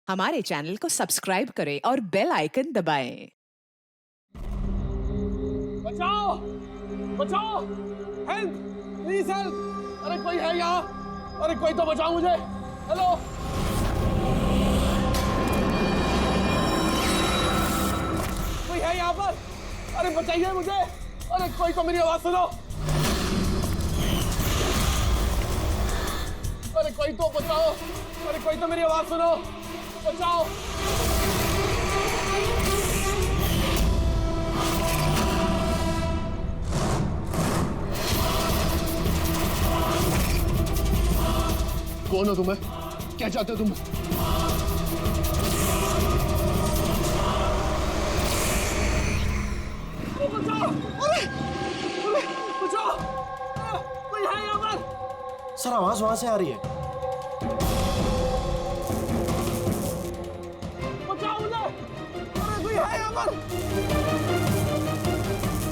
हमारे चैनल को सब्सक्राइब करें और बेल आइकन दबाएं। बचाओ! बचाओ! हेल्प! Please help! अरे कोई है यहाँ? अरे कोई तो बचाओ मुझे! हेलो! कोई है यहाँ पर? अरे बचाइए मुझे! अरे कोई तो मेरी आवाज सुनो! अरे कोई तो बचाओ! अरे कोई तो मेरी आवाज सुनो! बचाओ! कौन हो तुम्हें? क्या चाहते हो तुम? बचाओ! अरे! अरे! बचाओ! कोई है यहाँ पर? सर आवाज वहां से आ रही है। बचाओ मुझे! अरे कोई है यहाँ पर?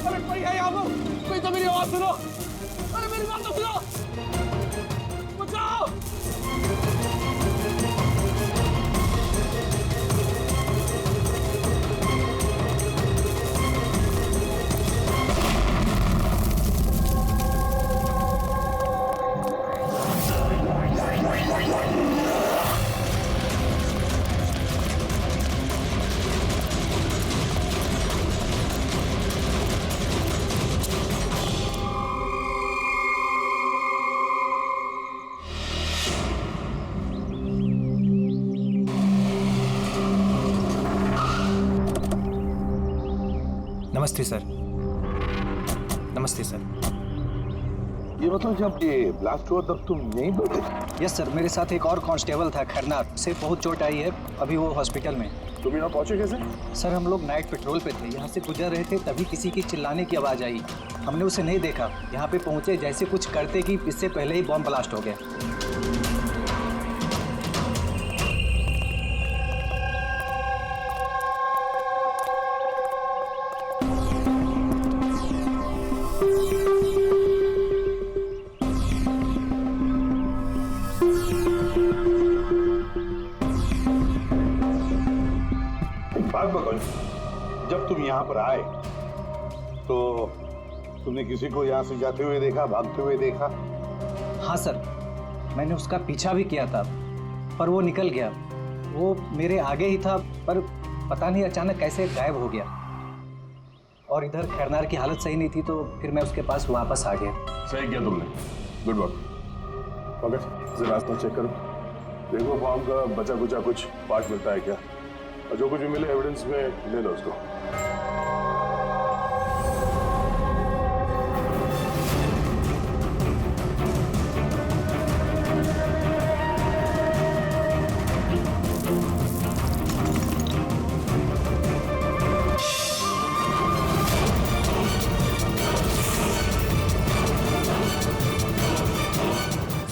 अरे कोई है यहाँ पर? कोई तो मेरी आवाज सुनो! अरे मेरी बात तो सुनो! बचाओ! नमस्ते सर। नमस्ते सर। ये मतलब जब ये ब्लास्ट हुआ तब तुम यहीं पर थे? यस सर, मेरे साथ एक और कांस्टेबल था खरनाथ, उसे बहुत चोट आई है, अभी वो हॉस्पिटल में। तुम यहाँ पहुंचे कैसे? सर हम लोग नाइट पेट्रोल पे थे, यहाँ से गुजर रहे थे तभी किसी की चिल्लाने की आवाज़ आई। हमने उसे नहीं देखा, यहाँ पे पहुँचे जैसे कुछ करते कि इससे पहले ही बॉम्ब ब्लास्ट हो गया। बात बताओ, जब तुम यहाँ पर आए तो तुमने किसी को यहाँ से जाते हुए देखा, भागते हुए देखा? हाँ सर, मैंने उसका पीछा भी किया था पर वो निकल गया। वो मेरे आगे ही था पर पता नहीं अचानक कैसे गायब हो गया। और इधर खैरनार की हालत सही नहीं थी तो फिर मैं उसके पास वापस आ गया। सही किया तुमने, गुड वर्क। मगर जरा रास्ता चेक करो, देखो बॉम्ब का बचा कुचा कुछ पार्ट मिलता है क्या, और जो कुछ भी मिले एविडेंस में ले लो उसको।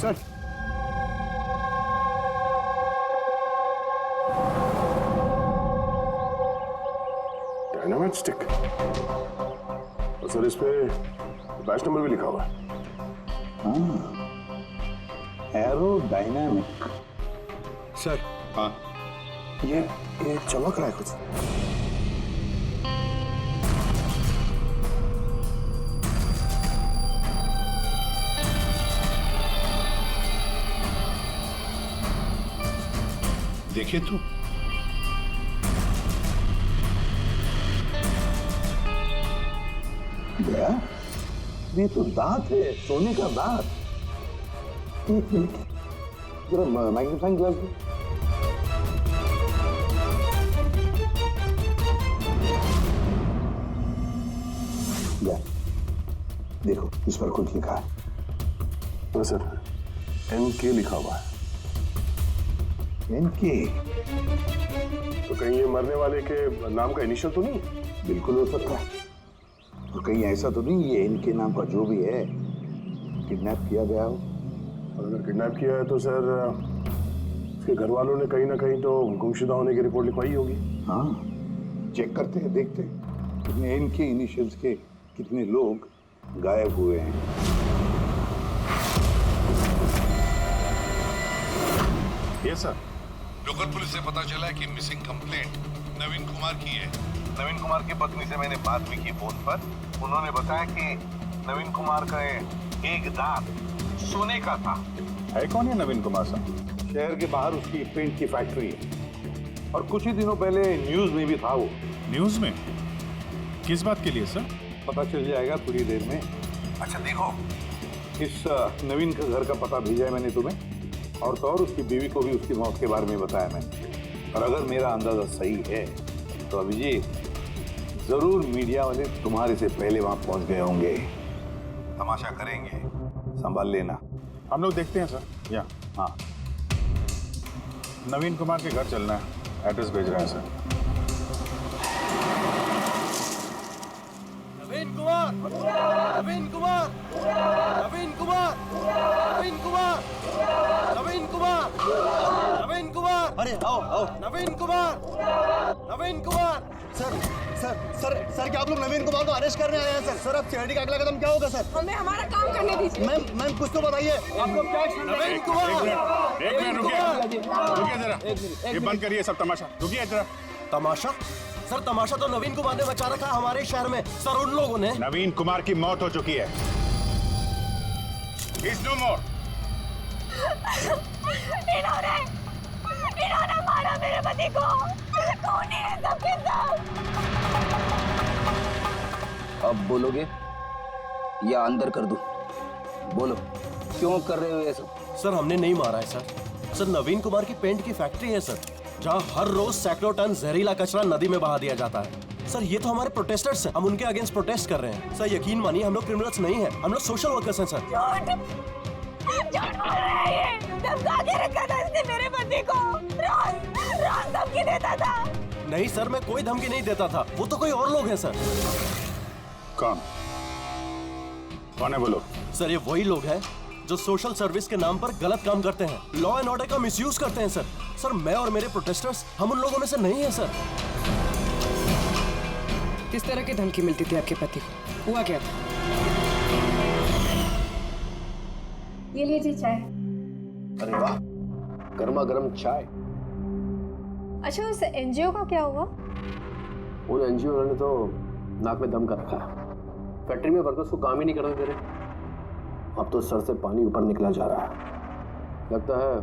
सर डायनामाइट स्टिक, और सर इस पे बैच नंबर भी लिखा हुआ है। एरोडायनामिक। सर हाँ, ये चमक रहा है कुछ। देखिए तो, ये तो दांत है, सोने का दांत। जरा मैग्नीफाइंग ग्लास दो। देखो इस पर कुछ लिखा है। हाँ सर, NK लिखा हुआ है। NK? तो कहीं ये मरने वाले के नाम का इनिशियल तो नहीं? बिल्कुल हो सकता है। और कहीं ऐसा तो नहीं ये NK नाम का जो भी है किडनैप किया गया हो? और अगर किडनैप किया है तो सर उसके घर वालों ने कहीं ना कहीं तो गुमशुदा होने की रिपोर्ट लिखवाई होगी। हाँ, चेक करते हैं, देखते हैं कितने NK इनिशियल्स के कितने लोग गायब हुए हैं। Yes sir. लोकल पुलिस से पता चला है कि मिसिंग कंप्लेंट नवीन कुमार की है। नवीन कुमार की पत्नी से मैंने बात भी की फोन पर। उन्होंने बताया कि नवीन कुमार का एक दांत सोने का था। है कौन है नवीन कुमार साहब? शहर के बाहर उसकी पेंट की फैक्ट्री है और कुछ ही दिनों पहले न्यूज में भी था वो। न्यूज में? किस बात के लिए सर? पता चल जाएगा थोड़ी देर में। अच्छा देखो, इस नवीन का घर का पता भेजा है मैंने तुम्हें, और तो और उसकी बीवी को भी उसकी मौत के बारे में बताया मैंने। और अगर मेरा अंदाजा सही है तो अभिजीत, जरूर मीडिया वाले तुम्हारे से पहले वहां पहुंच गए होंगे। तमाशा करेंगे, संभाल लेना। हम लोग देखते हैं सर। या हाँ, नवीन कुमार के घर चलना है, एड्रेस भेज रहे हैं सर। नवीन कुमार, नवीन कुमार, नवीन कुमार, नवीन कुमार, नवीन कुमार, नवीन कुमार, अरे आओ आओ। Naveen Kumar, Naveen Kumar. Sir sir sir sir क्या आप लोग नवीन कुमार को अरेस्ट करने आए हैं सर? सर अब सिक्योरिटी का अगला कदम क्या होगा सर? हमें हमारा काम करने दीजिए। मैम कुछ तो बताइए। आप लोग क्या नवीन कुमार, एक मिनट रुकिए जरा, ये बंद करिए सब तमाशा। रुकिए जरा। तमाशा? सर तमाशा तो नवीन कुमार ने मचा रखा हमारे शहर में सर। उन लोगों ने नवीन कुमार की मौत हो चुकी है। He's no more। इन्होंने मारा मेरे पति को। कौन है सबके सब? अब बोलोगे या अंदर कर दूं? बोलो, क्यों कर रहे हो ये सब? सर हमने नहीं मारा है सर। सर नवीन कुमार की पेंट की फैक्ट्री है सर, जहाँ हर रोज सैकड़ों टन जहरीला कचरा नदी में बहा दिया जाता है। सर ये तो हमारे प्रोटेस्टर्स हैं, हम उनके अगेंस्ट प्रोटेस्ट कर रहे हैं। सर यकीन मानिए हम लोग क्रिमिनल्स नहीं हैं, हम लोग सोशल वर्कर्स हैं सर। झूठ बोल रहा है ये। धमका के रखा था इसने मेरे पति को। रोज धमकी देता था। नहीं सर मैं कोई धमकी नहीं देता था, वो तो कोई और लोग हैं सर। कौन है बोलो? सर ये वही लोग हैं जो सोशल सर्विस के नाम पर गलत काम करते हैं, लॉ एंड ऑर्डर का मिसयूज करते हैं सर। सर मैं और मेरे प्रोटेस्टर्स हम उन लोगों में से नहीं हैं सर। किस तरह की धमकी मिलती थी आपके पति को? हुआ क्या था? ये लीजिए चाय। अरे वाह, गर्मा गर्म चाय। अच्छा उस एनजीओ का क्या हुआ? उन एनजीओ ने तो नाक में दम कर रखा है। फैक्ट्री में वर्कर्स को काम ही नहीं करने दे रहे। अब तो सर से पानी ऊपर निकला जा रहा है। लगता है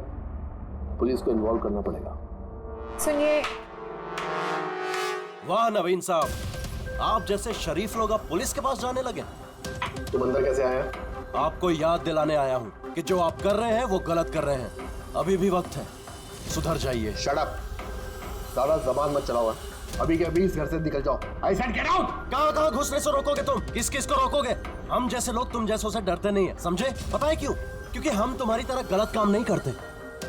पुलिस को इन्वॉल्व करना पड़ेगा। सुनिए। वाह नवीन साहब, आप जैसे शरीफ लोग अब पुलिस के पास जाने लगे। तुम अंदर कैसे आया? आपको याद दिलाने आया हूँ कि जो आप कर रहे हैं वो गलत कर रहे हैं। अभी भी वक्त है, सुधर जाइए। शट अप, सारा जबान मत चलाओ। अभी के अभी इस घर से निकल जाओ। I said get out. कहाँ घुसने से रोकोगे तुम? किस किस को रोकोगे? हम जैसे लोग तुम जैसों से डरते नहीं है, समझे? पता है क्यों? क्योंकि हम तुम्हारी तरह गलत काम नहीं करते।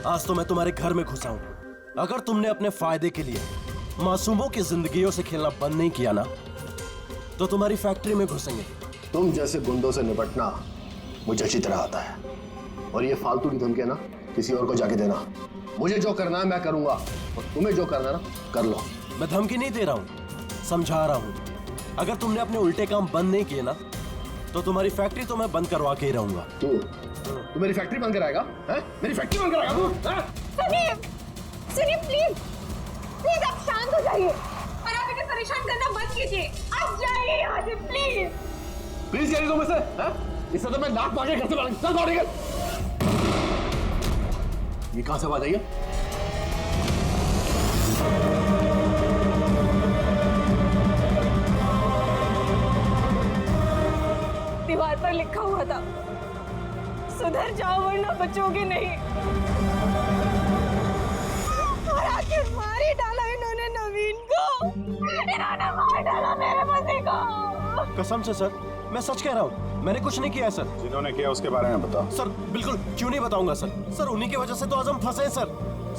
आज तो मैं तुम्हारे घर में घुसा हूँ। अगर तुमने अपने फायदे के लिए मासूमों की जिंदगियों से खेलना बंद नहीं किया ना, तो तुम्हारी फैक्ट्री में घुसेंगे। तुम जैसे गुंडों से निपटना मुझे अच्छी तरह आता है, और ये फालतू की धमकी ना किसी और को जाके देना। मुझे जो करना है मैं करूंगा, और तुम्हें जो करना है ना कर लो। मैं धमकी नहीं दे रहा हूँ, समझा रहा हूँ। अगर तुमने अपने उल्टे काम बंद नहीं किए ना, तो तुम्हारी फैक्ट्री तो मैं बंद करवा के ही रहूंगा। तू मेरी फैक्ट्री बंद कराएगा? मेरी फैक्ट्री बंद कराएगा तू? सुनिए, सुनिए प्लीज, प्लीज आप शांत हो जाइए और आप इन्हें परेशान करना बंद कीजिए। आप जाइए यहाँ से प्लीज। प्लीज कह रही तुम इसे? इससे तो मैं लात मार के घर से बाहर चल दौड़ेगा। ये कहां से बात आई है? दीवार पर लिखा हुआ था, सुधर जाओ वरना बचोगे नहीं। और आखिर मार ही डाला इन्होंने नवीन को। इन्होंने मार डाला मेरे पति को। कसम से सर, मैं सच कह रहा हूँ, मैंने कुछ नहीं किया है सर। जिन्होंने किया उसके बारे में बताओ। सर बिल्कुल, क्यों नहीं बताऊंगा सर। सर उन्हीं की वजह से तो आज हम फंसे हैं सर।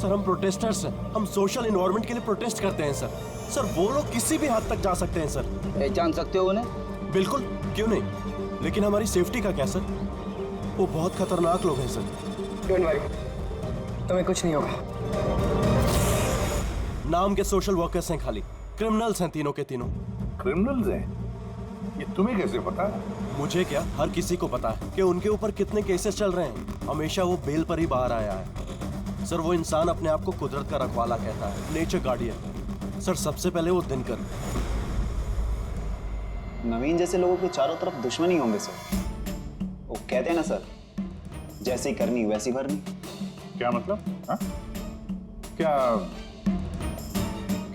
सर हम प्रोटेस्टर्स हैं, हम सोशल इन्वायरमेंट के लिए प्रोटेस्ट करते हैं सर। सर वो लोग किसी भी हद तक जा सकते हैं सर। पहचान सकते हो उन्हें? बिल्कुल, क्यों नहीं, लेकिन हमारी सेफ्टी का क्या सर? वो बहुत खतरनाक लोग हैं सर। डोंट वरी, तुम्हें कुछ नहीं होगा। नाम के सोशल वर्कर्स हैं खाली, क्रिमिनल्स हैं तीनों के तीनों। क्रिमिनल्स हैं? ये तुम्हें कैसे पता है? मुझे क्या, हर किसी को पता है कि उनके ऊपर कितने केसेस चल रहे हैं। हमेशा वो बेल पर ही बाहर आया है। सर वो इंसान अपने आप को कुदरत का रखवाला कहता है, नेचर गार्डियन। सर सबसे पहले वो दिनकर। नवीन जैसे लोगों के चारों तरफ दुश्मनी होंगे सर। वो कहते हैं ना सर, जैसी करनी वैसी भरनी। क्या मतलब? हा? क्या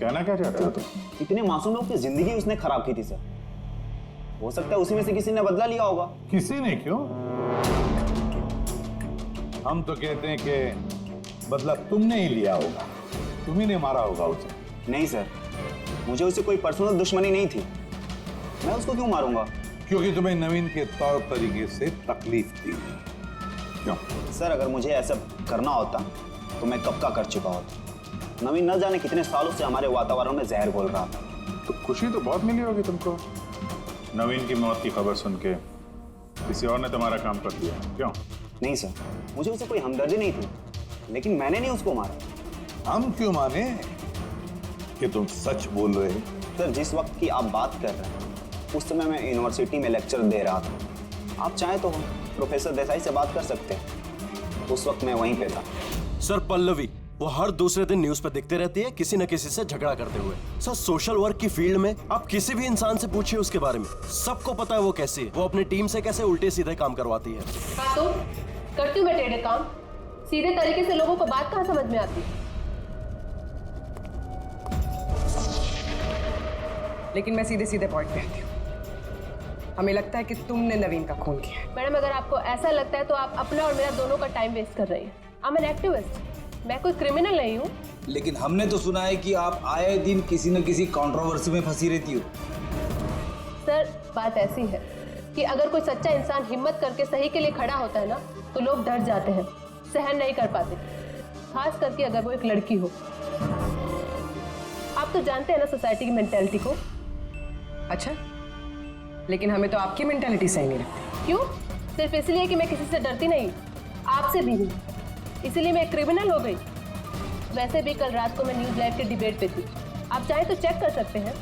कहना क्या चाहते हो तुम? इतने मासूम लोग की जिंदगी उसने खराब की थी सर। हो सकता है उसी में से किसी ने बदला लिया होगा। किसी ने क्यों? हम तो कहते हैं कि बदला तुमने ही लिया होगा, तुम्ही ने मारा होगा उसे। नहीं सर, मुझे उससे कोई पर्सनल दुश्मनी नहीं थी। मैं उसको क्यों मारूंगा? क्योंकि तुम्हें नवीन के तौर तरीके से तकलीफ थी। क्यों? सर अगर मुझे ऐसा करना होता तो मैं कब का कर चुका होता। नवीन न जाने कितने सालों से हमारे वातावरण में जहर घोल रहा था। तो खुशी तो बहुत मिली होगी तुमको नवीन की मौत की खबर सुन के। किसी और ने तुम्हारा काम कर दिया। क्यों? नहीं सर, मुझे उससे कोई हमदर्दी नहीं थी, लेकिन मैंने नहीं उसको मारा। हम क्यों माने कि तुम सच बोल रहे हो? सर जिस वक्त की आप बात कर रहे हैं उस समय मैं यूनिवर्सिटी में लेक्चर दे रहा था। आप चाहे तो प्रोफेसर देसाई से बात कर सकते हैं, उस वक्त मैं वहीं पे था। सर पल्लवी वो हर दूसरे दिन न्यूज पे दिखते रहती है किसी न किसी से झगड़ा करते हुए। सर सोशल वर्क की फील्ड में आप किसी भी इंसान से पूछिए उसके बारे में, सबको पता है वो कैसी है, वो अपनी टीम से कैसे उल्टे सीधे काम करवाती है। हाँ तो करती हूँ मैं टेढ़े काम, सीधे तरीके से लोगों को बात कहाँ समझ में आती। लेकिन मैं सीधे सीधे पॉइंट पे आती हूँ। हमें लगता है कि तुमने नवीन का खून किया है। मैडम अगर आपको ऐसा लगता है तो आप अपना और मेरा दोनों का टाइम वेस्ट कर रही हैं। आई एम एन एक्टिविस्ट, मैं कोई क्रिमिनल नहीं हूँ। लेकिन हमने तो सुना है कि आप आए दिन किसी न किसी कंट्रोवर्सी में फंसी रहती हो। सर बात ऐसी है कि अगर कोई सच्चा इंसान हिम्मत करके सही के लिए खड़ा होता है ना तो लोग डर जाते हैं, सहन नहीं कर पाते, खास करके अगर वो एक लड़की हो। आप तो जानते हैं ना सोसाइटी की मेंटालिटी को। अच्छा, लेकिन हमें तो आपकी मेंटालिटी सही नहीं लगती। क्यों? सिर्फ इसलिए कि मैं किसी से डरती नहीं, आपसे भी नहीं, इसीलिए मैं एक क्रिमिनल हो गई। वैसे भी कल रात को मैं न्यूज़ लाइव के डिबेट पे थी, आप चाहे तो चेक कर सकते हैं।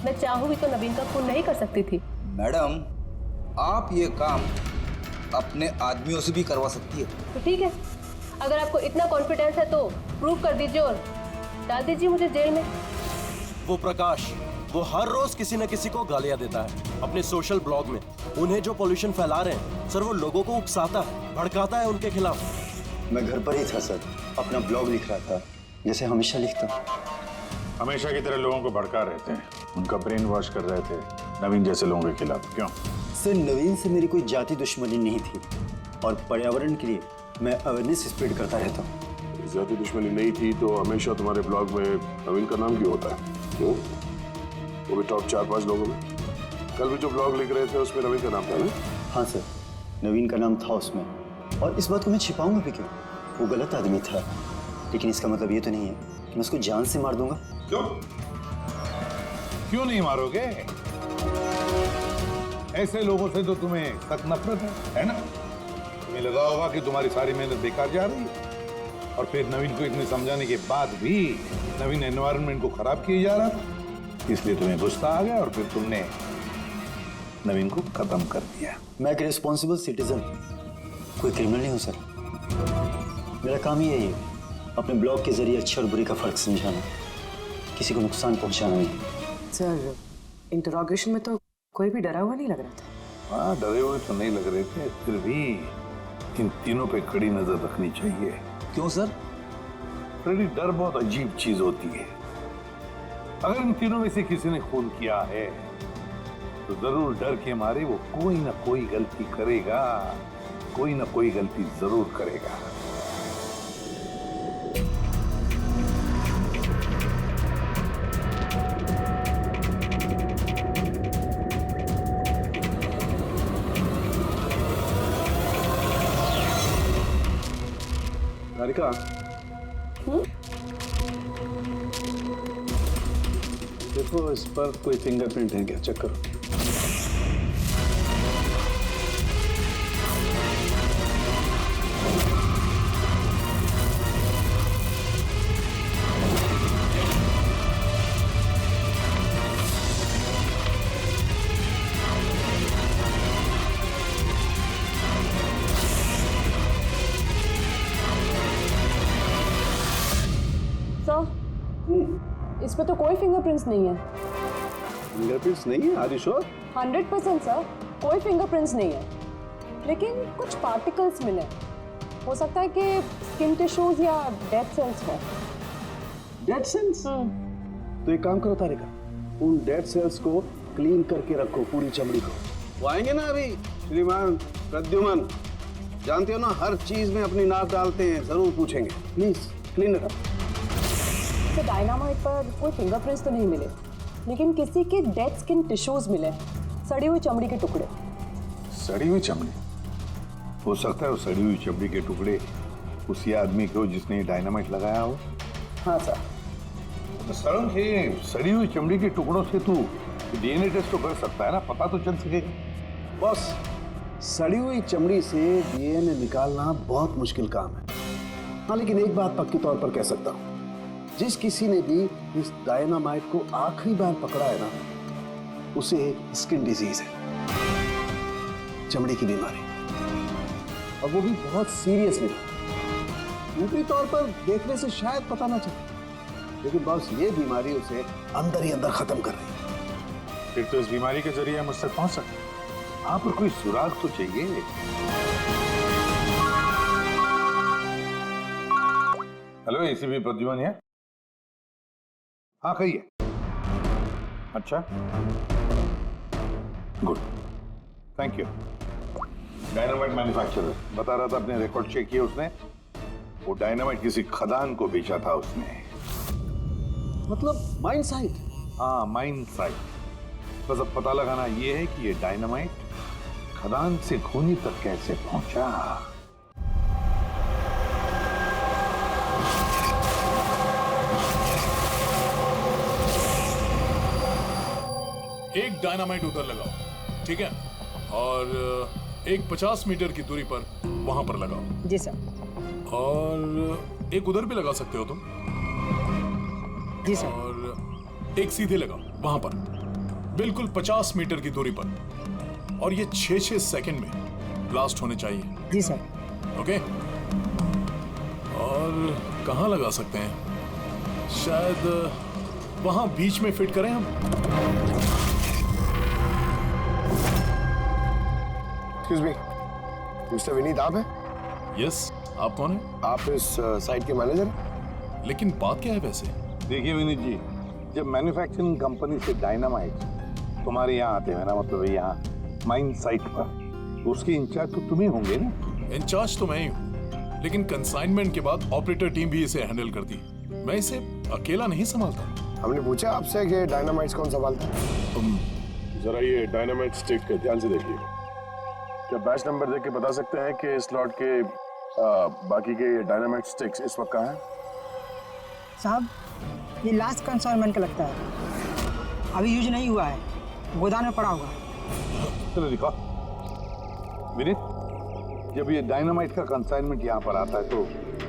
मैं चाहूँ भी तो नवीन का खून नहीं कर सकती थी। मैडम आप ये काम अपने आदमियों से भी करवा सकती है। तो ठीक है, अगर आपको इतना कॉन्फिडेंस है तो प्रूव कर दीजिए और डाल दीजिए मुझे जेल में। वो प्रकाश वो हर रोज किसी न किसी को गालियां देता है अपने सोशल ब्लॉग में। उन्हें जो पॉल्यूशन फैला रहे हैं सर, वो लोगों को उकसाता है, भड़काता है उनके खिलाफ। मैं घर पर ही था सर, अपना ब्लॉग लिख रहा था जैसे हमेशा लिखता। हमेशा की तरह लोगों को भड़का रहे थे, उनका ब्रेन वॉश कर रहे थे नवीन जैसे लोगों के खिलाफ। क्यों? सर नवीन से मेरी कोई जाति दुश्मनी नहीं थी और पर्यावरण के लिए मैं अवेयरनेस स्प्रेड करता रहता हूँ। जाति दुश्मनी नहीं थी तो हमेशा तुम्हारे ब्लॉग में नवीन का नाम क्यों होता है? क्यों? वो भी टॉप 4-5 लोगों में। कल भी जो ब्लॉग लिख रहे थे उसमें नवीन का नाम था ना? हाँ सर, नवीन का नाम था उसमें, और इस बात को मैं छिपाऊंगा भी क्यों? वो गलत आदमी था, लेकिन इसका मतलब ये तो नहीं है कि मैं उसको जान से मार दूंगा। क्यों? क्यों नहीं मारोगे? ऐसे लोगों से तो तुम्हें सख्त नफरत है ना? तुम्हें लगा होगा कि तुम्हारी सारी मेहनत बेकार जा रही है, और फिर नवीन को इतने समझाने के बाद भी नवीन एनवायरनमेंट को खराब किए जा रहा था, इसलिए तुम्हें गुस्सा आ गया और फिर तुमने नवीन को खत्म कर दिया। मैं एक रिस्पॉन्सिबल सिटीजन, कोई क्रिमिनल नहीं हूँ सर। मेरा काम ही यही है, अपने ब्लॉग के जरिए अच्छे और बुरे का फर्क समझाना, किसी को नुकसान पहुंचाना नहीं। सर इंटरोगेशन में तो कोई भी डरा हुआ नहीं लग रहा था। हाँ, डरे हुए तो नहीं लग रहे थे, फिर भी इन तीनों पे कड़ी नजर रखनी चाहिए। क्यों सर? फ्रेडी, डर बहुत अजीब चीज होती है। अगर इन तीनों में से किसी ने खून किया है तो जरूर डर के मारे वो कोई ना कोई गलती करेगा, कोई ना कोई गलती जरूर करेगा। राधिका, देखो इस पर कोई फिंगरप्रिंट है क्या? चेक करो। इस पे तो कोई फिंगरप्रिंट्स नहीं है। फिंगरप्रिंट्स नहीं है? Are you sure? 100% सर, कोई फिंगरप्रिंट्स नहीं है, लेकिन कुछ पार्टिकल्स मिले। हो सकता है कि स्किन टिश्यूज या डेड सेल्स हो। Dead cells? तो एक काम करो तारिका, उन डेड सेल्स को क्लीन करके रखो, पूरी चमड़ी को। वो आएंगे ना अभी श्रीमान प्रद्युमन, जानते हो ना हर चीज में अपनी नाक डालते हैं, जरूर पूछेंगे। Please clean it up. तो डायनामाइट पर कोई फिंगरप्रिंट्स तो नहीं मिले, लेकिन किसी के डेड स्किन टिश्यूज मिले, सड़ी हुई चमड़ी के टुकड़े। सड़ी हुई चमड़ी? हो सकता है वो सड़ी हुई चमड़ी के टुकड़े उसी आदमी को जिसने डायनामाइट लगाया हो। हाँ सर। तो सर सड़ी हुई चमड़ी के टुकड़ों से तू डीएनए टेस्ट तो कर सकता है ना, पता तो चल सकेगा। बस सड़ी हुई चमड़ी से डीएनए निकालना बहुत मुश्किल काम है। हाँ, लेकिन एक बात पक्की तौर पर कह सकता हूँ, जिस किसी ने भी इस डायनामाइट को आखिरी बार पकड़ा है ना, उसे स्किन डिजीज है, चमड़ी की बीमारी, और वो भी बहुत सीरियस बीमारी। ऊपरी तौर पर देखने से शायद पता ना चले, लेकिन बस ये बीमारी उसे अंदर ही अंदर खत्म कर रही है। फिर तो इस बीमारी के जरिए हम उस तक पहुंच सकते हैं। हाँ, पर कोई सुराग तो चाहिए। हेलो, एसीपी प्रद्युमन है? हाँ, कहिए। अच्छा, good, thank you. Dynamite manufacturer बता रहा था, अपने रिकॉर्ड चेक किए उसने, वो डायनामाइट किसी खदान को बेचा था उसने। मतलब माइन साइट? हाँ, माइन साइट। बस अब पता लगाना ये है कि ये डायनामाइट खदान से खूनी तक कैसे पहुंचा। एक डायनामाइट उधर लगाओ, ठीक है, और एक 50 मीटर की दूरी पर वहां पर लगाओ। जी सर। और एक उधर भी लगा सकते हो तुम। जी सर। और एक सीधे लगाओ वहां पर, बिल्कुल 50 मीटर की दूरी पर, और ये 6-6 सेकंड में ब्लास्ट होने चाहिए। जी सर। ओके। और कहाँ लगा सकते हैं? शायद वहां बीच में फिट करें हम। एक्सक्यूज मी, मिस्टर विनीत आप हैं? यस, आप कौन हैं? आप इस साइट के मैनेजर? लेकिन बात क्या है वैसे? देखिए विनीत जी, जब मैन्युफैक्चरिंग कंपनी से डायनामाइट तुम्हारे यहाँ आते हैं ना, मतलब यहाँ माइन साइट पर, तो उसके इंचार्ज तो तुम ही होंगे ना? इंचार्ज तो मैं ही हूँ, लेकिन कंसाइनमेंट के बाद ऑपरेटर टीम भी इसे हैंडल करती है। मैं इसे अकेला नहीं संभालता। हमने पूछा आपसे कि डायनामाइट्स कौन संभालता है? तुम जरा ये डायनामाइट स्टिक का ध्यान से देखिए। क्या बैच नंबर देख के बता सकते हैं कि इस लॉट के बाकी के डायनामाइट स्टिक्स इस वक्त कहाँ हैं? साहब, ये लास्ट कंसाइनमेंट का लगता है, अभी यूज नहीं हुआ है, गोदाम में पड़ा हुआ है। चलो दिखाओ। विनीत, जब ये डायनामाइट का कंसाइनमेंट यहाँ पर आता है तो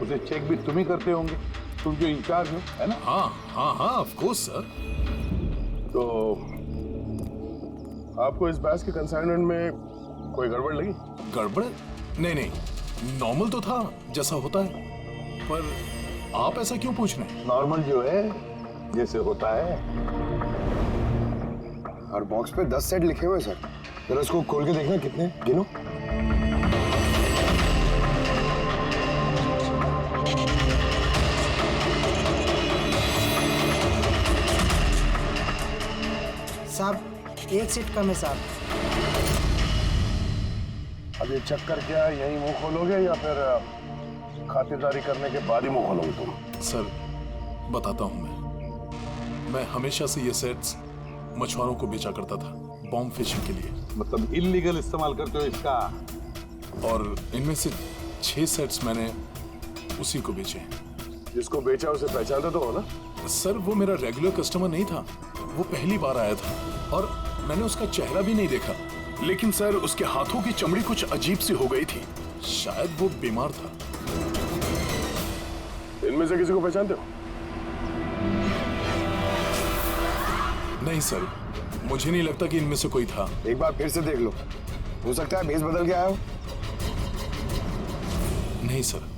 उसे चेक भी तुम ही करते होंगे, तुम जो इंचार्ज हो, है ना? हाँ हाँ हाँ, ऑफ कोर्स सर। तो आपको इस बैच के कंसाइनमेंट में कोई गड़बड़ लगी? गड़बड़? नहीं नहीं, नॉर्मल तो था जैसा होता है, पर आप ऐसा क्यों पूछ रहे हैं? नॉर्मल जो है जैसे होता है। और बॉक्स पे 10 सेट लिखे हुए सर, जरा इसको खोल के देखना कितने, गिनो। साहब, एक सेट कम है साहब। अब ये चेक कर क्या यही मुंह खोलोगे या फिर खातिरदारी करने के बाद ही मुंह खोलोगे तुम? सर बताता हूँ, मैं हमेशा से ये सेट्स मछुआरों को बेचा करता था, बॉम्ब फिशिंग के लिए। मतलब इलीगल इस्तेमाल करते हो इसका? और इनमें से 6 सेट्स मैंने उसी को बेचे हैं। जिसको बेचा उसे पहचानते तो हो ना? सर वो मेरा रेगुलर कस्टमर नहीं था, वो पहली बार आया था और मैंने उसका चेहरा भी नहीं देखा, लेकिन सर उसके हाथों की चमड़ी कुछ अजीब सी हो गई थी, शायद वो बीमार था। इनमें से किसी को पहचानते हो? नहीं सर, मुझे नहीं लगता कि इनमें से कोई था। एक बार फिर से देख लो, हो सकता है भेस बदल के आया हो। नहीं सर,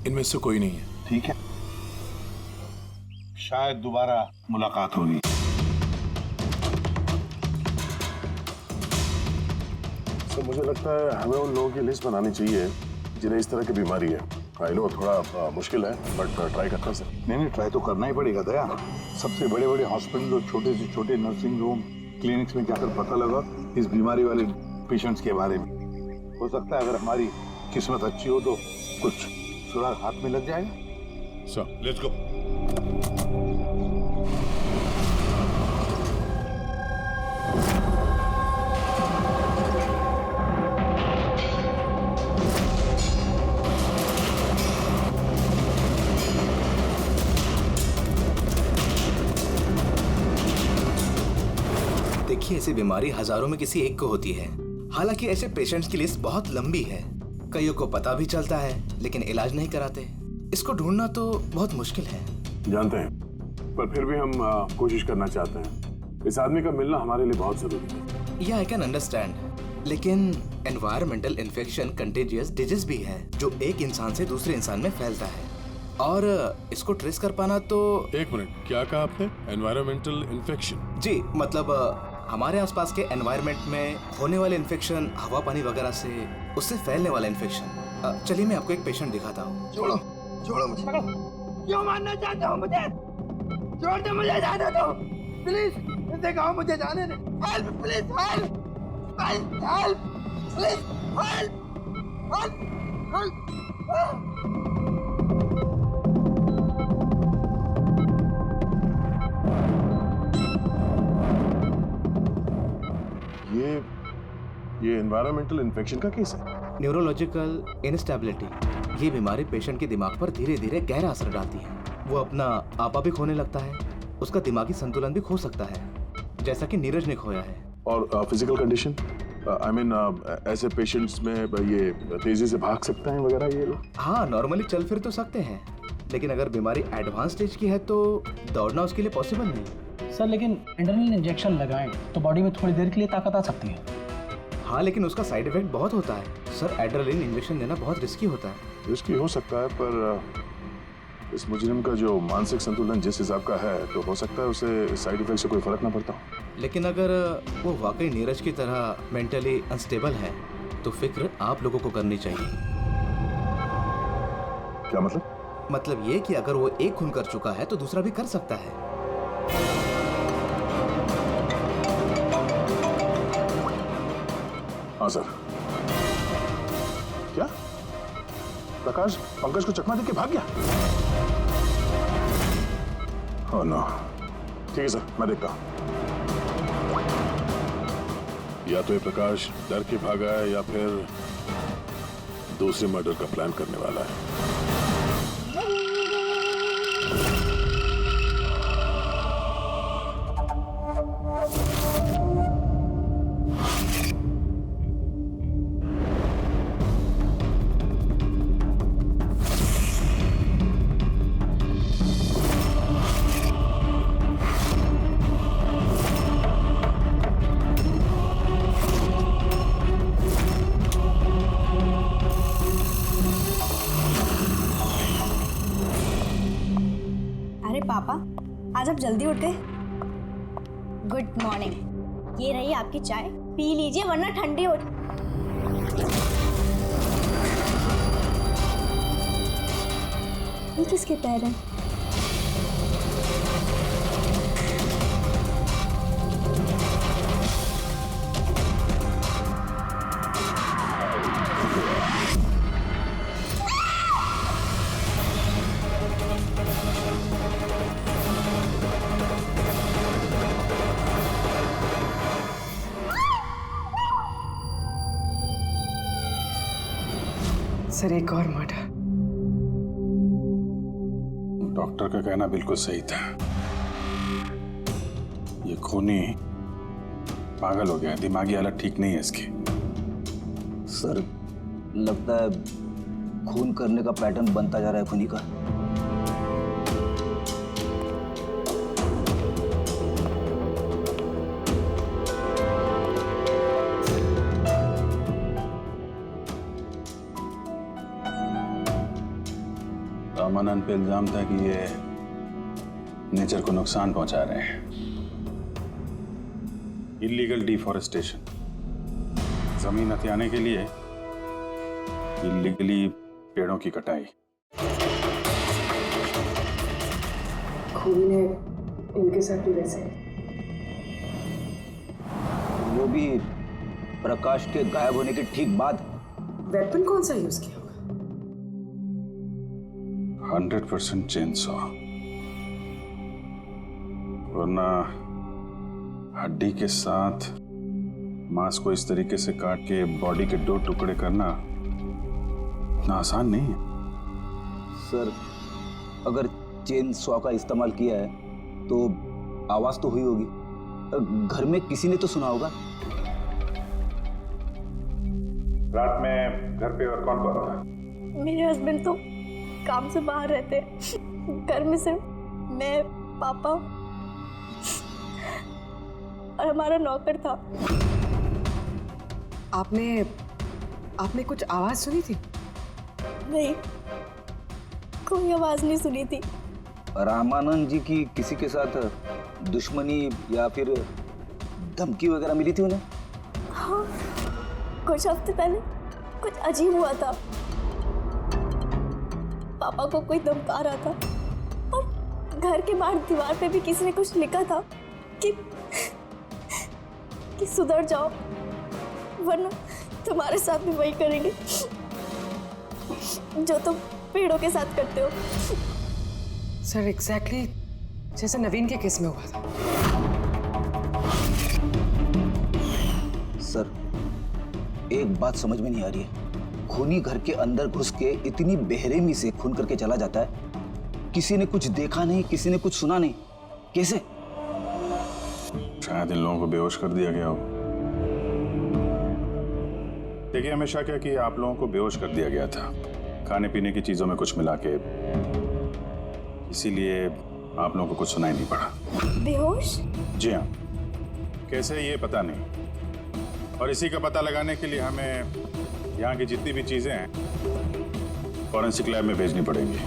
इनमें से कोई नहीं है। ठीक है, शायद दोबारा मुलाकात होगी। सर मुझे लगता है हमें उन लोगों की लिस्ट बनानी चाहिए जिन्हें इस तरह की बीमारी है। आई नो थोड़ा मुश्किल है बट ट्राई करता हूं सर। नहीं, ट्राई तो करना ही पड़ेगा दया। सबसे बड़े बड़े हॉस्पिटल और छोटे से छोटे नर्सिंग होम, क्लिनिक्स में जाकर पता लगा इस बीमारी वाले पेशेंट्स के बारे में। हो सकता है अगर हमारी किस्मत अच्छी हो तो कुछ सुराग हाथ में लग जाएगा। Sir let's go. देखिए, ऐसी बीमारी हजारों में किसी एक को होती है। हालांकि ऐसे पेशेंट्स की लिस्ट बहुत लंबी है। कईयों को पता भी चलता है लेकिन इलाज नहीं कराते। इसको ढूंढना तो बहुत मुश्किल है। जानते हैं, पर फिर भी हम कोशिश करना चाहते हैं। इस आदमी का मिलना हमारे लिए बहुत जरूरी है। या आई कैन अंडरस्टैंड, लेकिन एनवायरमेंटल इन्फेक्शन कंटेजियस डिजीज भी है जो एक इंसान से दूसरे इंसान में फैलता है, और इसको ट्रेस कर पाना तो। एक मिनट, क्या कहा आपने? Environmental infection? जी, मतलब हमारे आसपास के एनवायरनमेंट में होने वाले इन्फेक्शन, हवा पानी वगैरह से, उससे फैलने वाला इन्फेक्शन। चलिए मैं आपको एक पेशेंट दिखाता हूँ। छोड़ो मुझे। क्यों मारना चाहते हो मुझे? छोड़ दे मुझे, जाने दो प्लीज। इसे कहो मुझे जाने दे। Help please, help help help please, help help help. ये एनवायरमेंटल इन्फेक्शन का केस है। न्यूरोलॉजिकल इनस्टेबिलिटी, ये बीमारी पेशेंट के दिमाग पर धीरे धीरे गहरा असर डालती है। वो अपना आपा भी खोने लगता है, उसका दिमागी संतुलन भी खो सकता है, जैसा कि नीरज ने खोया है। और फिजिकल कंडीशन, आई मीन ऐसे पेशेंट्स में ये तेजी से भाग सकते हैं वगैरह ये लोग? हाँ, नॉर्मली चल फिर तो सकते हैं, लेकिन अगर बीमारी एडवांस स्टेज की है तो दौड़ना उसके लिए पॉसिबल नहीं। सर लेकिन एड्रेनलिन इंजेक्शन लगाएं तो बॉडी में थोड़ी देर के लिए ताकत आ सकती है। हाँ, लेकिन उसका साइड इफेक्ट बहुत होता है सर। एड्रेनलिन इंजेक्शन देना बहुत रिस्की होता है। रिस्की हो सकता है, पर इस मुजरिम का जो मानसिक संतुलन जिस हिसाब का है तो हो सकता है उसे साइड इफेक्ट से कोई फर्क ना पड़ता हो। लेकिन अगर वो वाकई नीरज की तरह मेंटली अनस्टेबल है तो फिक्र आप लोगों को करनी चाहिए। क्या मतलब? मतलब ये कि अगर वो एक खून कर चुका है तो दूसरा भी कर सकता है। हाँ सर। क्या प्रकाश पंकज को चकमा देके भाग गया? Oh no. ठीक है सर, मैं देखता हूं। या तो ये प्रकाश डर के भागा है या फिर दूसरे मर्डर का प्लान करने वाला है। पापा, आज आप जल्दी उठ गए। Good morning. ये रही आपकी चाय, पी लीजिए वरना ठंडी हो। ये किसके पैर हैं? सर, एक और मर्डर। डॉक्टर का कहना बिल्कुल सही था। ये खूनी पागल हो गया, दिमागी हालत ठीक नहीं है इसकी। सर, लगता है खून करने का पैटर्न बनता जा रहा है खूनी का। रामानंद पे इल्जाम था कि ये नेचर को नुकसान पहुंचा रहे हैं। इलीगल डिफॉरेस्टेशन, जमीन हथियाने के लिए इलीगली पेड़ों की कटाई। खूनी ने इनके साथ भी वैसे वो भी प्रकाश के गायब होने के ठीक बाद। वेपन कौन सा यूज किया? 100% चेन सॉ, वरना हड्डी के साथ मांस को इस तरीके से काट के बॉडी के 2 टुकड़े करना इतना आसान नहीं है। सर, अगर चेन सॉ का इस्तेमाल किया है तो आवाज तो हुई होगी, घर में किसी ने तो सुना होगा। रात में घर पे और कौन था? मेरे हस्बैंड तो काम से बाहर रहते हैं। घर में सिर्फ मैं, पापा और हमारा नौकर था। आपने कुछ आवाज सुनी थी? नहीं, कोई आवाज नहीं सुनी थी। रामानंद जी की किसी के साथ दुश्मनी या फिर धमकी वगैरह मिली थी उन्हें? हाँ, कुछ हफ्ते पहले कुछ अजीब हुआ था। पापा को कोई धमका रहा था और घर के बाहर दीवार पे भी किसी ने कुछ लिखा था कि सुधर जाओ वरना तुम्हारे साथ भी वही करेंगे जो तुम पेड़ों के साथ करते हो। सर, एग्जैक्टली जैसे नवीन के केस में हुआ था। सर, एक बात समझ में नहीं आ रही है, खूनी घर के अंदर घुस के इतनी बेरहमी से खून करके चला जाता है, किसी ने कुछ देखा नहीं, किसी ने कुछ सुना नहीं, कैसे? शायद इन लोगों को बेहोश कर दिया गया हो। देखिए, हमेशा क्या कि आप लोगों को बेहोश कर दिया गया था, खाने पीने की चीजों में कुछ मिला के, इसीलिए आप लोगों को कुछ सुनाई नहीं पड़ा। बेहोश? जी हाँ, कैसे ये पता नहीं, और इसी का पता लगाने के लिए हमें यहाँ की जितनी भी चीजें हैं फॉरेंसिक लैब में भेजनी पड़ेंगी।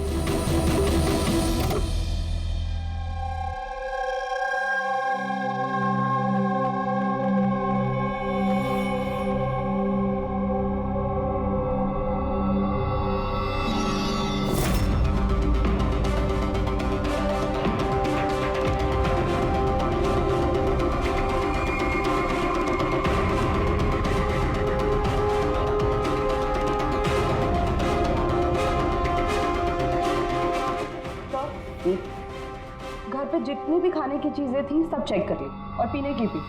घर पे जितनी भी खाने की चीजें थी सब चेक कर ली और पीने की भी।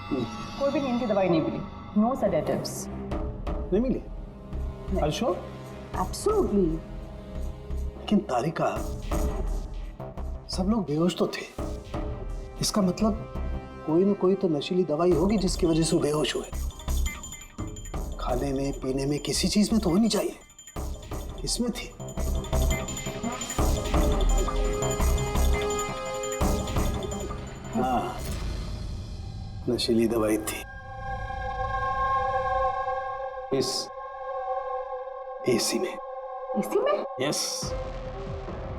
कोई भी नींद की दवाई नहीं मिली। No sedatives. नहीं मिली? Are you sure? एब्सोल्युटली। लेकिन तारिका, सब लोग बेहोश तो थे, इसका मतलब कोई ना कोई तो नशीली दवाई होगी जिसकी वजह से वो बेहोश हुए। खाने में, पीने में, किसी चीज में तो होनी चाहिए, इसमें थी। हाँ, नशीली दवाई थी। इस एसी में। एसी में? यस,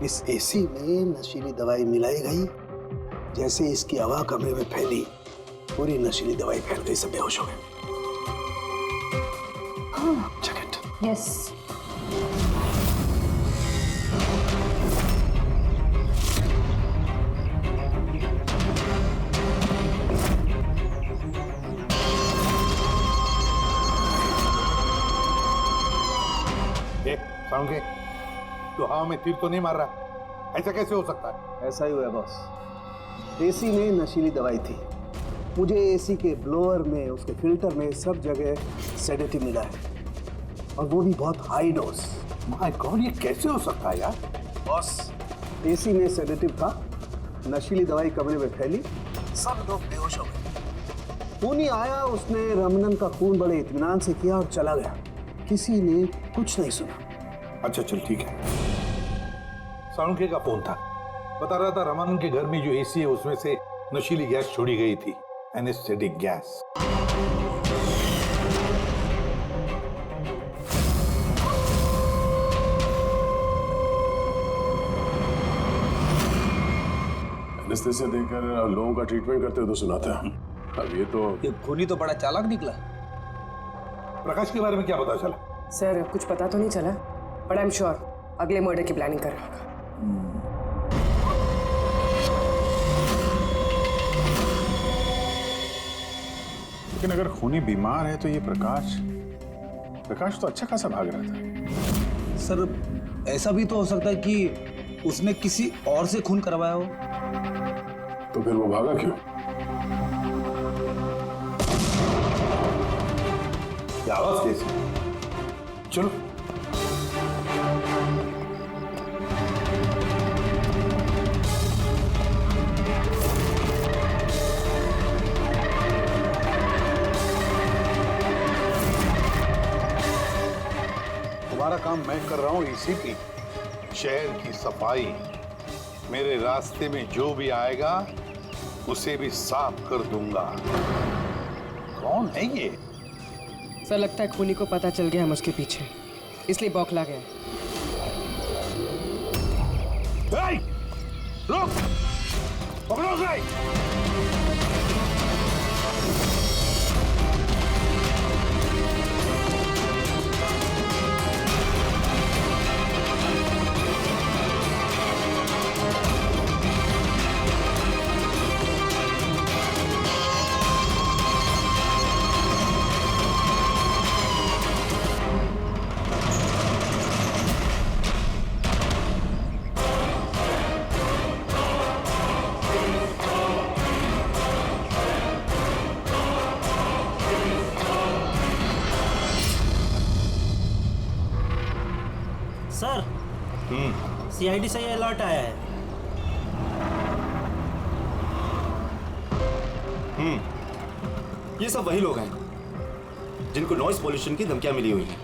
इस एसी में नशीली दवाई मिलाई गई। जैसे इसकी हवा कमरे में फैली, पूरी नशीली दवाई फैल गई, सब बेहोश हो गए। हाँ, चेक इट। यस। साउंड, तो हवा में तीर तो नहीं मार रहा, ऐसा कैसे हो सकता है? ऐसा ही हुआ बॉस। एसी में नशीली दवाई थी। मुझे एसी के ब्लोअर में, उसके फिल्टर में, सब जगह सेडेटिव मिला है, और वो भी बहुत हाई डोज। माय गॉड, ये कैसे हो सकता है यार? बॉस, एसी में सेडेटिव था, नशीली दवाई कमरे में फैली, सब लोग बेहोश हो गए। खूनी आया, उसने रमनन का खून बड़े इत्मीनान से किया और चला गया। किसी ने कुछ नहीं सुना। अच्छा चल ठीक है। सालुंखे का फोन था, बता रहा था रमन के घर में जो एसी है उसमें से नशीली गैस छोड़ी गई थी, एनेस्थेटिक गैस। एनेस्थीसिया देकर लोगों का ट्रीटमेंट करते हो तो सुना था। अब ये खूनी तो बड़ा चालाक निकला। प्रकाश के बारे में क्या पता चला? सर कुछ पता तो नहीं चला, बट आई एम श्योर अगले मर्डर की प्लानिंग कर रहा होगा। लेकिन अगर खूनी बीमार है तो ये प्रकाश तो अच्छा खासा भाग रहा था। सर ऐसा भी तो हो सकता है कि उसने किसी और से खून करवाया हो। तो फिर वो भागा क्यों? आवाज कैसी? चलो तुम्हारा काम मैं कर रहा हूँ एसीपी। शहर की सफाई। मेरे रास्ते में जो भी आएगा उसे भी साफ कर दूंगा। कौन है ये? सर लगता है खूनी को पता चल गया हम उसके पीछे, इसलिए बौखला गया। रुक! पकड़ो उसे! सर सीआईडी से ये अलर्ट आया है। ये सब वही लोग हैं जिनको नॉइस पॉल्यूशन की धमकियां मिली हुई हैं।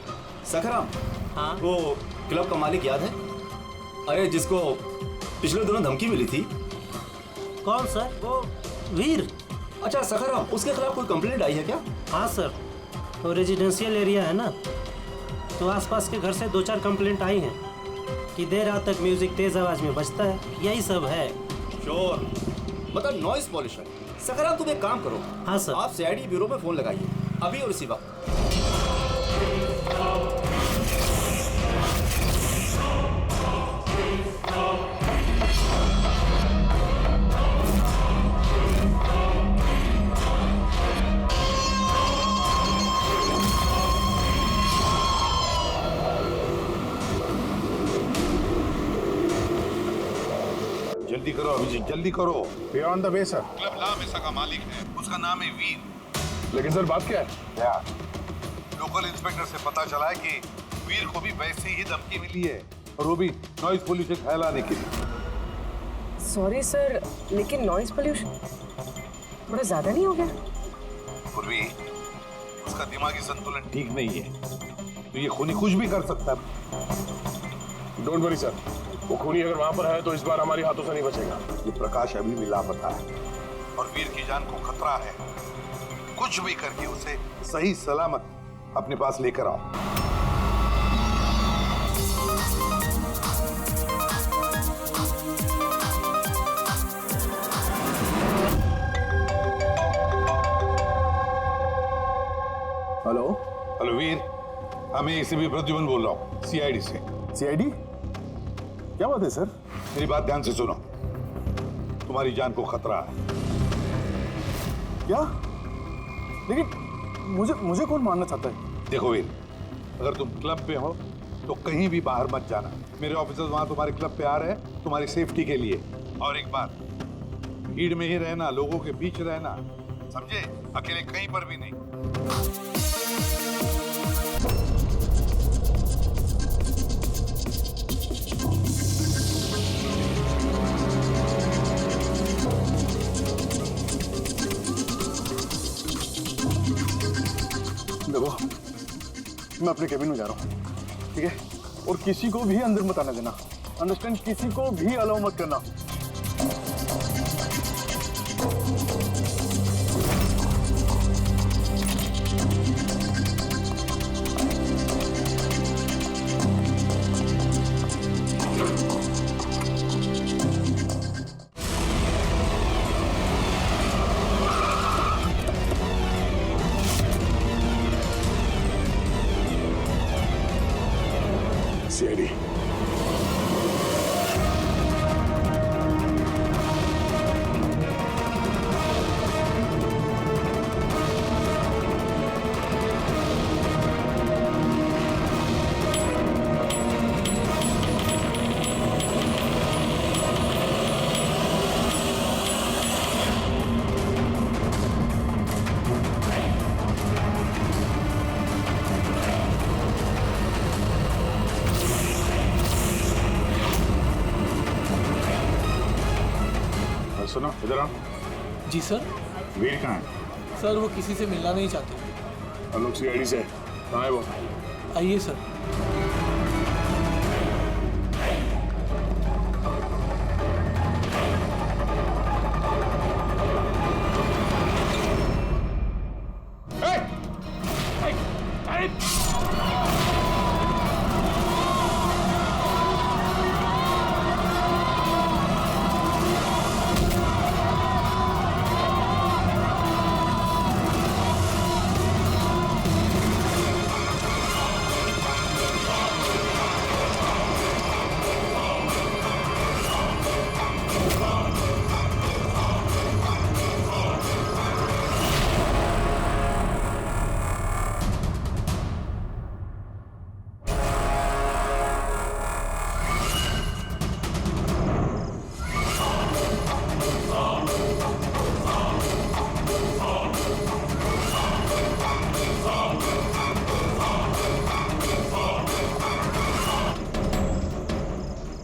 सखाराम, हाँ? वो क्लब का मालिक याद है? अरे जिसको पिछले दिनों धमकी मिली थी। कौन सर? वो वीर। अच्छा सखाराम, उसके खिलाफ कोई कंप्लेंट आई है क्या? हाँ सर, तो रेजिडेंशियल एरिया है ना, तो आसपास के घर से 2-4 कंप्लेंट आई हैं कि देर रात तक म्यूजिक तेज आवाज में बजता है, यही सब है। श्योर, मतलब नॉइस पॉल्यूशन। सखाराम तुम एक काम करो। हाँ सर। आप सीआईडी ब्यूरो में फोन लगाइए अभी और इसी वक्त। जल्दी करो अभिजीत, जल्दी करो। We are on the way sir. Club La Mesa का मालिक है, उसका नाम है वीर। लेकिन सर बात क्या है? क्या? लोकल इंस्पेक्टर से पता चला है कि वीर को भी वैसे ही धमकी मिली है, और वो भी नॉइज पोल्यूशन फैलाने के लिए। सॉरी सर, लेकिन नॉइज पोल्यूशन थोड़ा ज्यादा नहीं हो गया? पूर्वी, उसका दिमागी संतुलन ठीक नहीं है, तो ये खूनी कुछ भी कर सकता है। डोंट वरी सर, वो खूनी अगर वहां पर है तो इस बार हमारे हाथों से नहीं बचेगा। ये प्रकाश अभी भी लापता है और वीर की जान को खतरा है। कुछ भी करके उसे सही सलामत अपने पास लेकर आओ। हेलो हेलो वीर, मैं एसीपी प्रद्युमन बोल रहा हूँ सीआईडी से। सीआईडी? क्या बात है सर? मेरी बात ध्यान से सुनो, तुम्हारी जान को खतरा है। क्या? लेकिन मुझे कौन मारना चाहता है? देखो वीर, अगर तुम क्लब पे हो तो कहीं भी बाहर मत जाना। मेरे ऑफिसर्स वहां तुम्हारे क्लब पे आ रहे हैं तुम्हारी सेफ्टी के लिए। और एक बात, भीड़ में ही रहना, लोगों के बीच रहना, समझे? अकेले कहीं पर भी नहीं। देखो, मैं अपने केबिन में जा रहा हूँ, ठीक है? और किसी को भी अंदर मत आने देना, अंडरस्टैंड? किसी को भी अलाउ मत करना। सीआईडी। सुनो इधर आओ। जी सर। वीर कहाँ है? सर वो किसी से मिलना नहीं चाहते। हम लोग सीआईडी से कहाँ है वो? आइए सर।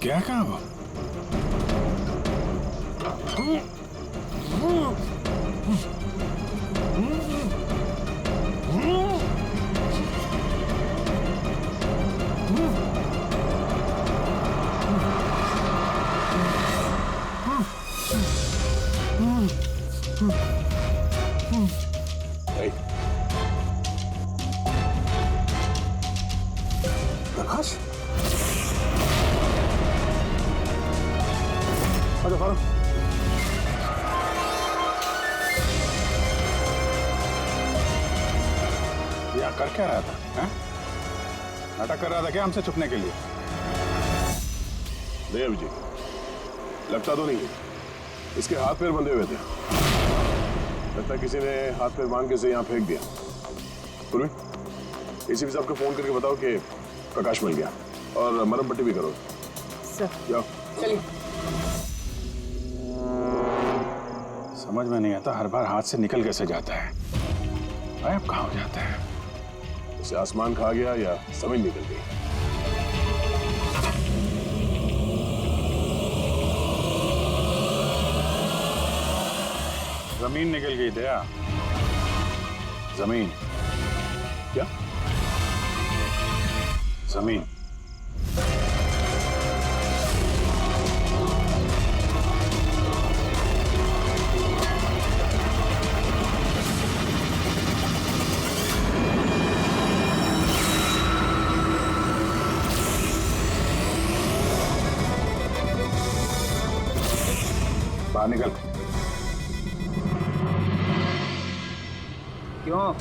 क्या कहा वो? प्रकाश, ये कर क्या रहा था? हैं? नाटक कर रहा था क्या हमसे छुपने के लिए? देव जी, लगता तो नहीं है। इसके हाथ पैर बंधे हुए थे। लगता है किसी ने हाथ पैर बांध के इसे यहाँ फेंक दिया। पूर्वी, एसीपी साहब को फोन करके बताओ कि प्रकाश मिल गया और मरहम पट्टी भी करो। सर जाओ। चलिए। समझ में नहीं आता हर बार हाथ से निकल कैसे जाता है। गायब कहाँ हो जाता है? उसे आसमान खा गया या जमीन निकल गई। जमीन निकल गई दया। जमीन क्या? जमीन। बाहर निकल। क्यों?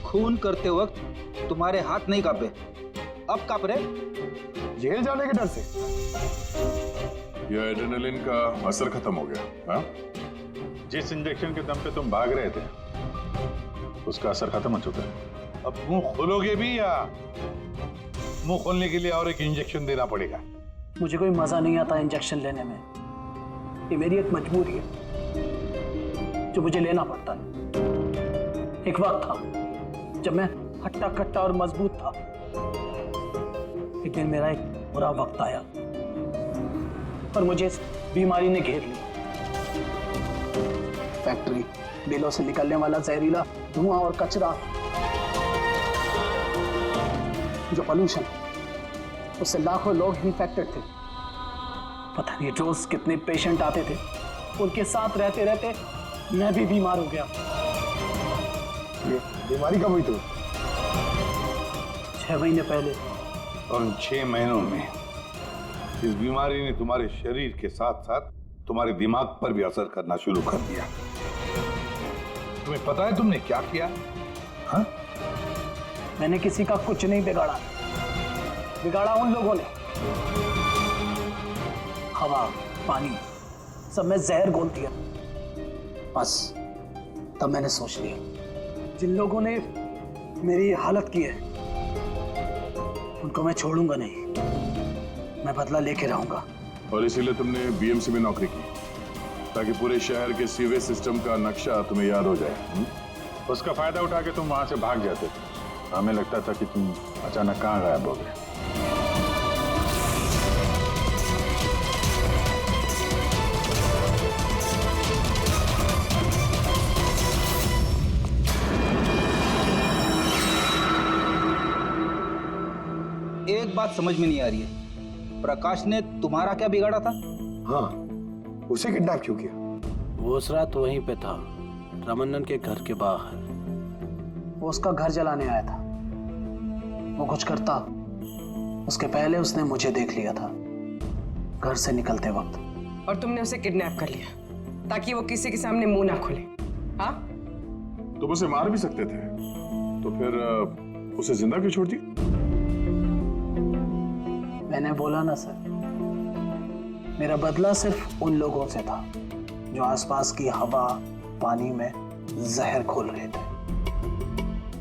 खून करते वक्त तुम्हारे हाथ नहीं कांपे, अब कांप रहे? जेल जाने के डर से? यह एड्रेनलिन का असर खत्म हो गया। हाँ? जिस इंजेक्शन के दम पे तुम भाग रहे थे उसका असर खत्म हो चुका है। अब मुंह खोलोगे भी या मुंह खोलने के लिए और एक इंजेक्शन देना पड़ेगा? मुझे कोई मजा नहीं आता इंजेक्शन लेने में। ये मेरी एक मजबूरी है जो मुझे लेना पड़ता है। एक वक्त था जब मैं हट्टा कट्टा और मजबूत था, लेकिन मेरा एक बुरा वक्त आया और मुझे इस बीमारी ने घेर लिया। फैक्ट्री, बिलों से निकलने वाला जहरीला धुआं और कचरा, जो पोल्यूशन, उससे लाखों लोग इन्फेक्टेड थे। पता नहीं रोज कितने पेशेंट आते थे। उनके साथ रहते रहते मैं भी बीमार हो गया। ये बीमारी कब हुई तुम? 6 महीने पहले। और उन 6 महीनों में इस बीमारी ने तुम्हारे शरीर के साथ साथ तुम्हारे दिमाग पर भी असर करना शुरू कर दिया। तुम्हें पता है तुमने क्या किया? हाँ? मैंने किसी का कुछ नहीं बिगाड़ा। बिगाड़ा उन लोगों ने। हवा, पानी सब में जहर घोल दिया। बस तब मैंने सोच लिया, जिन लोगों ने मेरी हालत की है उनको मैं छोड़ूंगा नहीं, मैं बदला लेके रहूंगा। और इसीलिए तुमने बीएमसी में नौकरी की, ताकि पूरे शहर के सीवेज सिस्टम का नक्शा तुम्हें याद हो जाए। उसका फायदा उठा के तुम वहां से भाग जाते थे। हमें लगता था कि तुम अचानक कहाँ गायब हो गए। एक बात समझ में नहीं आ रही है, प्रकाश ने तुम्हारा क्या बिगाड़ा था? हाँ, उसे किडनैप क्यों किया? वो उस रात वहीं पे था, रमन्नन के घर के बाहर। वो उसका घर जलाने आया था। वो कुछ करता उसके पहले उसने मुझे देख लिया था घर से निकलते वक्त। और तुमने उसे किडनैप कर लिया ताकि वो किसी के सामने मुंह ना खोले। हाँ, तुम उसे मार भी सकते थे, तो फिर उसे जिंदा क्यों छोड़ दिया? मैंने बोला ना सर, मेरा बदला सिर्फ उन लोगों से था जो आसपास की हवा, पानी में जहर घोल रहे थे।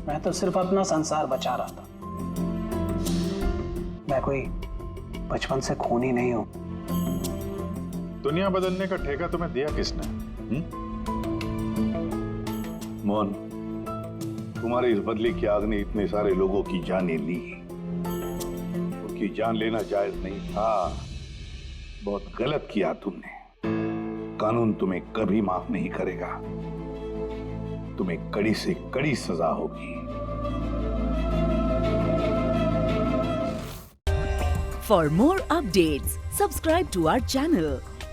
मैं तो सिर्फ अपना संसार बचा रहा था। मैं कोई बचपन से खूनी नहीं हूं। दुनिया बदलने का ठेका तुम्हें दिया किसने? मोहन, तुम्हारे इस बदले की आग ने इतने सारे लोगों की जानें ली। उनकी जान लेना जायज नहीं था। बहुत गलत किया तुमने। कानून तुम्हें कभी माफ नहीं करेगा। तुम्हें कड़ी से कड़ी सजा होगी। For more updates, subscribe to our channel,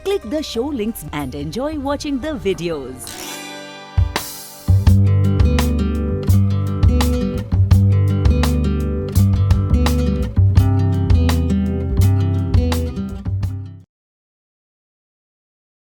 click the show links and enjoy watching the videos.